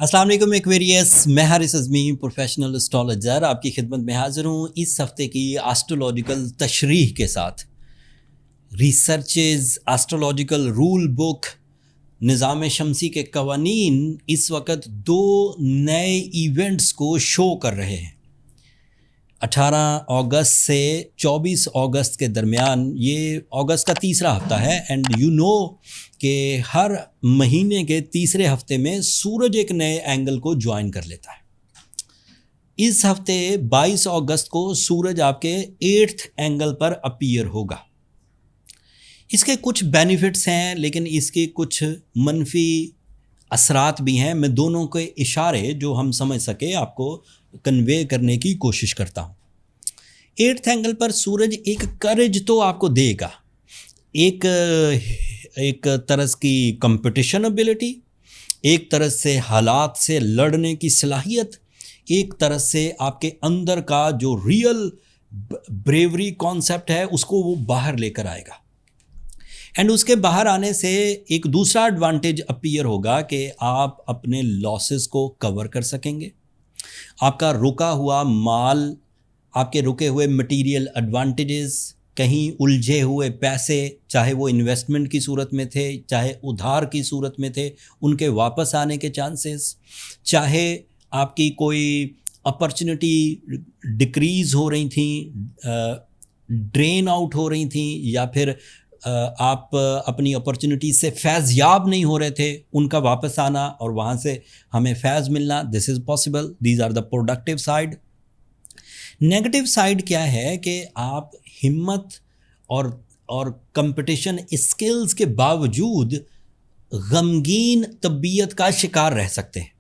अस्सलाम वालेकुम एक्वेरियस, मैं हारिस अज़मी प्रोफेशनल एस्ट्रोलॉजर आपकी खिदमत में हाज़िर हूँ इस हफ्ते की एस्ट्रोलॉजिकल तशरीह के साथ। रिसर्चेस, एस्ट्रोलॉजिकल रूल बुक, निज़ाम शमसी के कवानीन इस वक्त दो नए इवेंट्स को शो कर रहे हैं। 18 अगस्त से 24 अगस्त के दरमियान, ये अगस्त का तीसरा हफ्ता है एंड यू नो कि हर महीने के तीसरे हफ्ते में सूरज एक नए एंगल को ज्वाइन कर लेता है। इस हफ्ते 22 अगस्त को सूरज आपके 8th एंगल पर अपीयर होगा। इसके कुछ बेनिफिट्स हैं लेकिन इसके कुछ मनफी असरात भी हैं। मैं दोनों के इशारे जो हम समझ सके आपको कन्वे करने की कोशिश करता हूँ। 8th एंगल पर सूरज एक करेज तो आपको देगा, एक एक तरह की कंपटीशन एबिलिटी, एक तरह से हालात से लड़ने की सलाहियत, एक तरह से आपके अंदर का जो रियल ब्रेवरी कॉन्सेप्ट है उसको वो बाहर लेकर आएगा। एंड उसके बाहर आने से एक दूसरा एडवांटेज अपीयर होगा कि आप अपने लॉसेस को कवर कर सकेंगे। आपका रुका हुआ माल, आपके रुके हुए मटेरियल एडवांटेजेस, कहीं उलझे हुए पैसे, चाहे वो इन्वेस्टमेंट की सूरत में थे चाहे उधार की सूरत में थे, उनके वापस आने के चांसेस, चाहे आपकी कोई अपॉर्चुनिटी डिक्रीज़ हो रही थी, ड्रेन आउट हो रही थी, या फिर आप अपनी अपॉर्चुनिटी से फैज़ याब नहीं हो रहे थे, उनका वापस आना और वहाँ से हमें फैज़ मिलना, this is possible. These are the productive side. Negative side क्या है कि आप हिम्मत और कंपटीशन स्किल्स के बावजूद गमगीन तबीयत का शिकार रह सकते हैं।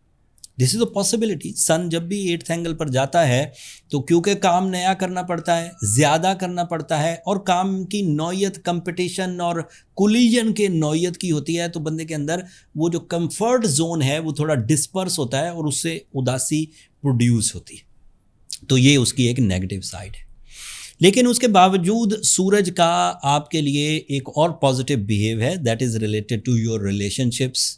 This is a possibility. Sun जब भी 8th एंगल पर जाता है तो क्योंकि काम नया करना पड़ता है, ज़्यादा करना पड़ता है, और काम की नौयत कंपटीशन और कोलिजन के नौयत की होती है, तो बंदे के अंदर वो जो कंफर्ट जोन है वो थोड़ा डिस्पर्स होता है और उससे उदासी प्रोड्यूस होती है। तो ये उसकी एक नेगेटिव साइड है। लेकिन उसके बावजूद सूरज का आपके लिए एक और पॉजिटिव बिहेव है, that is related to your relationships,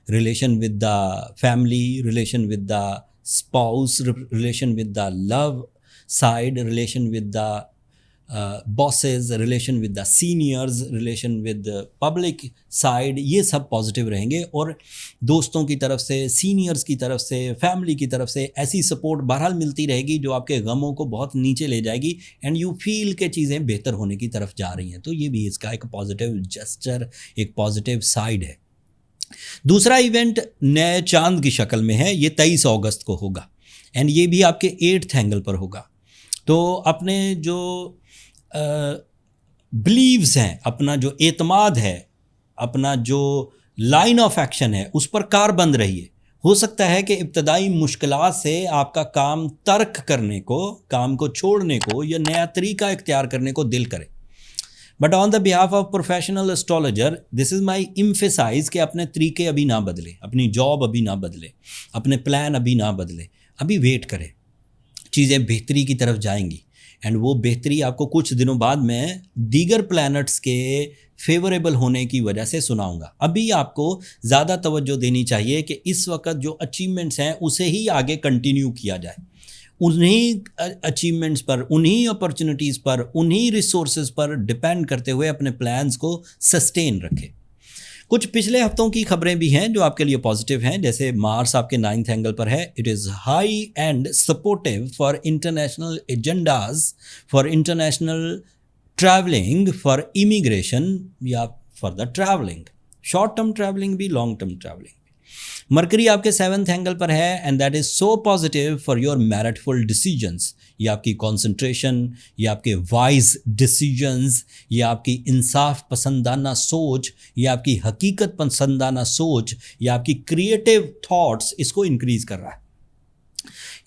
relation with the family, relation with the spouse, relation with the love side, relation with the bosses, relation with the seniors, relation with public side, ये सब positive रहेंगे। और दोस्तों की तरफ से, seniors की तरफ से, फैमिली की तरफ से ऐसी सपोर्ट बहरहाल मिलती रहेगी जो आपके गमों को बहुत नीचे ले जाएगी एंड यू फील के चीज़ें बेहतर होने की तरफ जा रही हैं। तो ये भी इसका एक पॉजिटिव जेस्चर, एक पॉजिटिव साइड है। दूसरा इवेंट नए चांद की शक्ल में है, ये 23 अगस्त को होगा एंड ये भी आपके 8th एंगल पर होगा। तो अपने जो बिलीव्स हैं, अपना जो एतमाद है, अपना जो लाइन ऑफ एक्शन है, उस पर कारबंद रहिए। हो सकता है कि इब्तदाई मुश्किलात से आपका काम तर्क करने को, काम को छोड़ने को या नया तरीका इख्तियार करने को दिल करे, but on the behalf of professional astrologer this is my emphasise कि अपने तरीके अभी ना बदले, अपनी जॉब अभी ना बदले, अपने प्लान अभी ना बदले, अभी वेट करें, चीज़ें बेहतरी की तरफ जाएंगी एंड वो बेहतरी आपको कुछ दिनों बाद में दीगर प्लैनेट्स के फेवरेबल होने की वजह से सुनाऊंगा। अभी आपको ज़्यादा तवज्जो देनी चाहिए कि इस वक्त जो अचीवमेंट्स हैं उसे ही आगे कंटिन्यू किया जाए, उन्हीं अचीवमेंट्स पर, उन्हीं अपॉर्चुनिटीज़ पर, उन्हीं रिसोर्सेज पर डिपेंड करते हुए अपने प्लान्स को सस्टेन रखें। कुछ पिछले हफ्तों की खबरें भी हैं जो आपके लिए पॉजिटिव हैं, जैसे मार्स आपके 9th एंगल पर है। It is high and supportive for international agendas, for international travelling, for immigration या for the travelling, short term travelling भी, लॉन्ग टर्म ट्रैवलिंग। मरकरी आपके 7th एंगल पर है and that is so positive for your meritful decisions. ये आपकी concentration, ये आपके wise decisions, ये आपकी इंसाफ पसंदाना सोच, ये आपकी हकीकत पसंदाना सोच, ये आपकी क्रिएटिव थॉट्स, इसको इंक्रीज़ कर रहा है।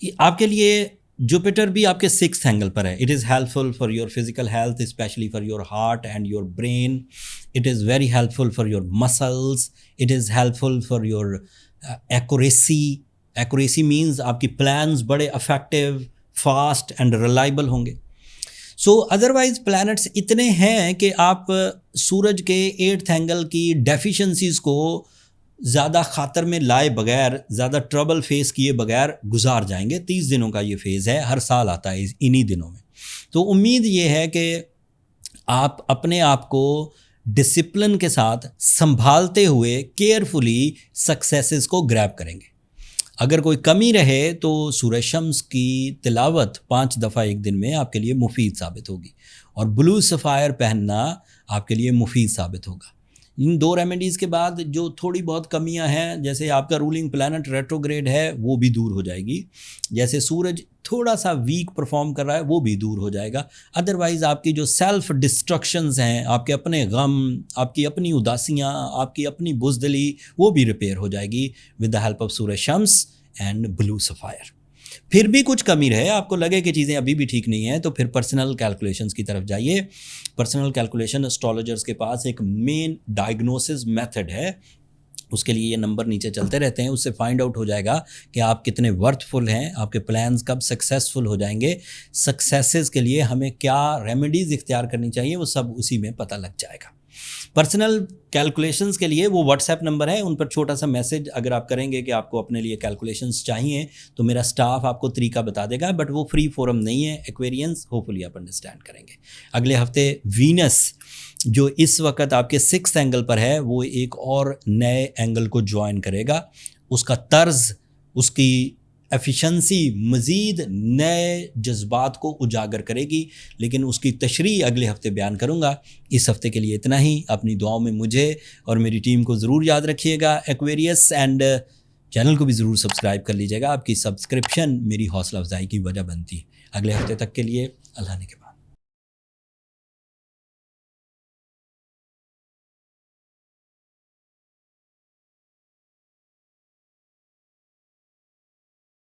ये आपके लिए जुपिटर भी आपके 6th एंगल पर है। It is helpful for your physical health, specially for your heart and your brain. It is very helpful for your muscles. It is helpful for your accuracy. Accuracy means आपकी plans बड़े affective, fast and reliable होंगे। सो otherwise planets इतने हैं कि आप सूरज के 8th angle की deficiencies को ज़्यादा ख़ातर में लाए बगैर, ज़्यादा ट्रबल फेस किए बगैर गुजार जाएंगे। 30 दिनों का ये फेज़ है, हर साल आता है इन्हीं दिनों में। तो उम्मीद ये है कि आप अपने आप को डिसिप्लिन के साथ संभालते हुए केयरफुली सक्सेसेस को ग्रैब करेंगे। अगर कोई कमी रहे तो सूरह शम्स की तिलावत 5 दफ़ा एक दिन में आपके लिए मुफीद साबित होगी, और ब्लू सफ़ायर पहनना आपके लिए मुफीद साबित होगा। इन 2 रेमेडीज़ के बाद जो थोड़ी बहुत कमियां हैं, जैसे आपका रूलिंग प्लैनेट रेट्रोग्रेड है, वो भी दूर हो जाएगी। जैसे सूरज थोड़ा सा वीक परफॉर्म कर रहा है, वो भी दूर हो जाएगा। अदरवाइज़ आपकी जो सेल्फ डिस्ट्रक्शंस हैं, आपके अपने गम, आपकी अपनी उदासियाँ, आपकी अपनी बुज़दिली, वो भी रिपेयर हो जाएगी विद द हेल्प ऑफ सूरह शम्स एंड ब्लू सफ़ायर। फिर भी कुछ कमी रहे, आपको लगे कि चीज़ें अभी भी ठीक नहीं हैं, तो फिर पर्सनल कैलकुलेशंस की तरफ जाइए। पर्सनल कैलकुलेशन एस्ट्रोलॉजर्स के पास एक मेन डायग्नोसिस मेथड है, उसके लिए ये नंबर नीचे चलते रहते हैं, उससे फाइंड आउट हो जाएगा कि आप कितने वर्थफुल हैं, आपके प्लान्स कब सक्सेसफुल हो जाएंगे, सक्सेसेस के लिए हमें क्या रेमेडीज़ इख्तियार करनी चाहिए, वो सब उसी में पता लग जाएगा। पर्सनल कैलकुलेशंस के लिए वो व्हाट्सएप नंबर है, उन पर छोटा सा मैसेज अगर आप करेंगे कि आपको अपने लिए कैलकुलेशंस चाहिए, तो मेरा स्टाफ आपको तरीका बता देगा, बट वो फ्री फोरम नहीं है। एक्वेरियंस होपफुली आप अंडरस्टैंड करेंगे। अगले हफ्ते वीनस जो इस वक्त आपके 6th एंगल पर है, वो एक और नए एंगल को ज्वाइन करेगा। उसका तर्ज, उसकी एफिशिएंसी मज़ीद नए जज्बात को उजागर करेगी, लेकिन उसकी तशरीह अगले हफ्ते बयान करूँगा। इस हफ्ते के लिए इतना ही। अपनी दुआओं में मुझे और मेरी टीम को ज़रूर याद रखिएगा। एक्वेरियस एंड चैनल को भी ज़रूर सब्सक्राइब कर लीजिएगा। आपकी सब्सक्रिप्शन मेरी हौसला अफजाई की वजह बनती है। अगले हफ्ते तक के लिए अल्लाह ने